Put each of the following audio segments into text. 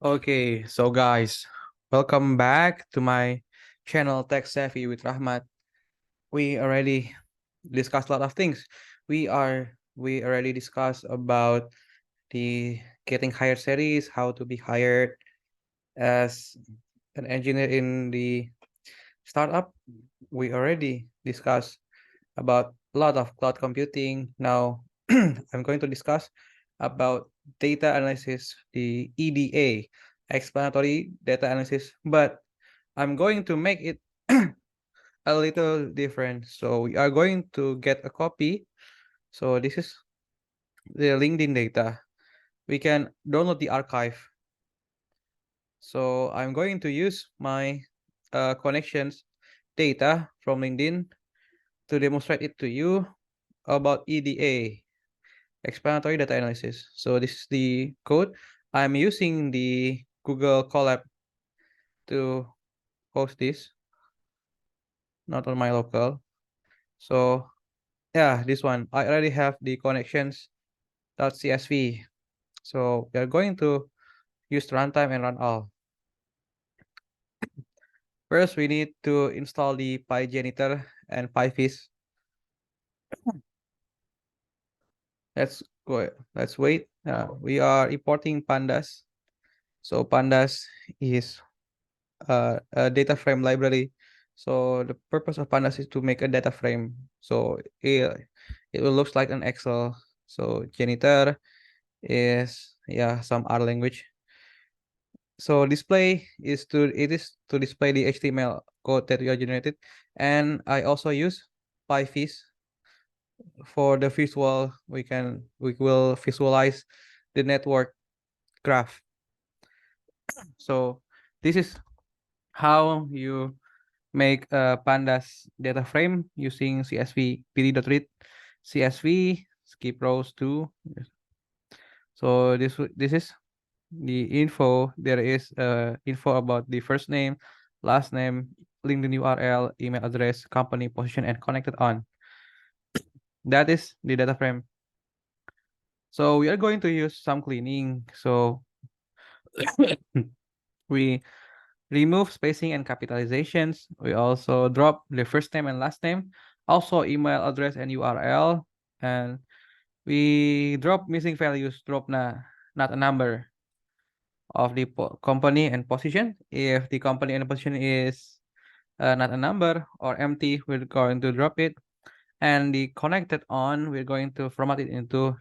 Okay, so guys, welcome back to my channel Tech Savvy with Rahmat. We already discussed a lot of things. We already discussed about the getting hired series, how to be hired as an engineer in the startup. We already discussed about a lot of cloud computing. Now I'm going to discuss about data analysis, the EDA, explanatory data analysis, but I'm going to make it a little different. So we are going to get a copy. So this is the LinkedIn data. We can download the archive. So I'm going to use my connections data from LinkedIn to demonstrate it to you about EDA, explanatory data analysis. So this is the code. I'm using the Google Colab to host this, not on my local. So yeah, this one. I already have the connections.csv. So we are going to use runtime and run all. First, we need to install the PyJanitor and PyFish. Let's go. Let's wait. We are importing pandas. So pandas is a data frame library. So the purpose of pandas is to make a data frame. So it will looks like an Excel. So janitor is some R language. So display is to display the HTML code that we are generated. And I also use PyFish for the visual. We will visualize the network graph. So this is how you make a pandas data frame using CSV pd.read CSV skip rows 2. So this is the info. There is info about the first name, last name, LinkedIn URL, email address, company, position, and connected on. That is the data frame. So we are going to use some cleaning. So we remove spacing and capitalizations. We also drop the first name and last name, also email address and URL, and we drop missing values, drop not a number of the company and position. If the company and position is not a number or empty, we're going to drop it. And the connected on, we're going to format it into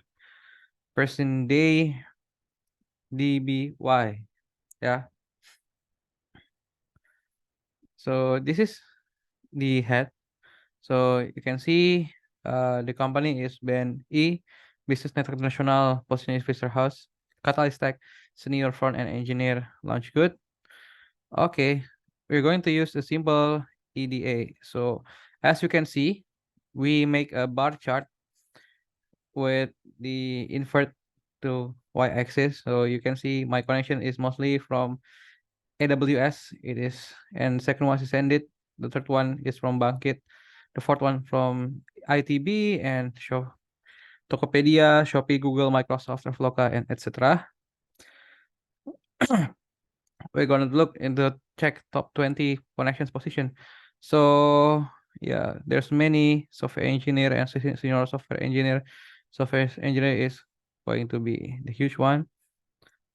person day dby. Yeah. So this is the head. So you can see the company is Ben E, Business Network International, position is Fisher House, Catalyst Tech, Senior Front End Engineer, Launch Good. Okay, we're going to use the simple EDA. So as you can see, we make a bar chart with the invert to y-axis. So you can see my connection is mostly from AWS. It is, and second one is Sendit. The third one is from Bankit. The fourth one from ITB and Tokopedia, Shopee, Google, Microsoft, Traveloka, and etc. We're gonna look into check top 20 connections position. So yeah, there's many software engineer and senior software engineer. Software engineer is going to be the huge one.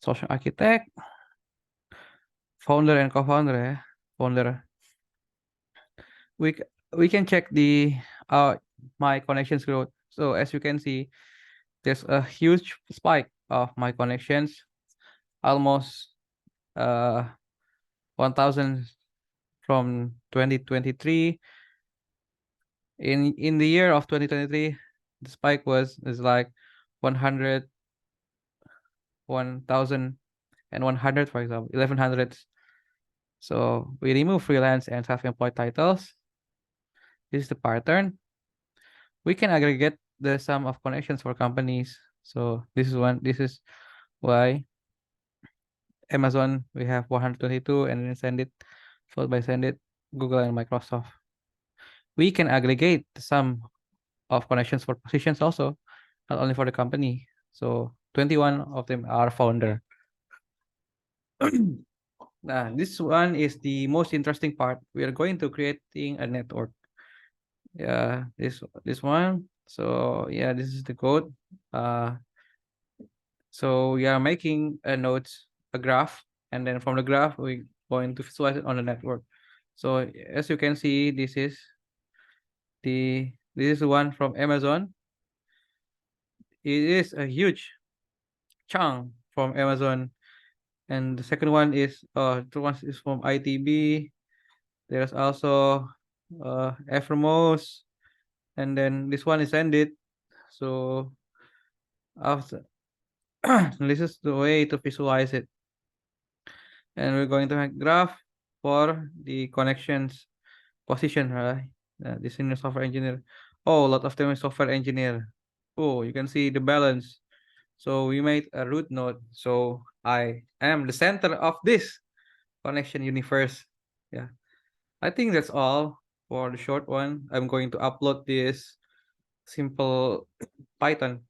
Social architect, founder and co-founder. Founder. We can check the my connections growth. So as you can see, there's a huge spike of my connections, almost 1000 from 2023. In the year of 2023, the spike is like 100, 1100, for example, 1100. So we remove freelance and self-employed titles. This is the pattern. We can aggregate the sum of connections for companies. So this is why Amazon we have 122, and then Sendit, followed by Sendit, Google, and Microsoft. We can aggregate the sum of connections for positions also, not only for the company. So 21 of them are founder. This one is the most interesting part. We are going to creating a network. Yeah, this one. So yeah, this is the code. Uh, so we are making a nodes, a graph, and then from the graph we going to visualize it on the network. So as you can see, this is one from Amazon. It is a huge chunk from Amazon, and the second one is the one is from ITB. There's also Evermose, and then this one is ended. So after this is the way to visualize it, and we're going to make graph for the connections position, right? The senior software engineer. Oh, a lot of them is software engineer. Oh, you can see the balance. So we made a root node. So I am the center of this connection universe. Yeah, I think that's all for the short one. I'm going to upload this simple Python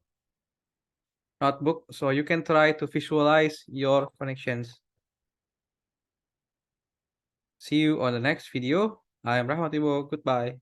notebook so you can try to visualize your connections. See you on the next video. I am Rahmatibo. Goodbye.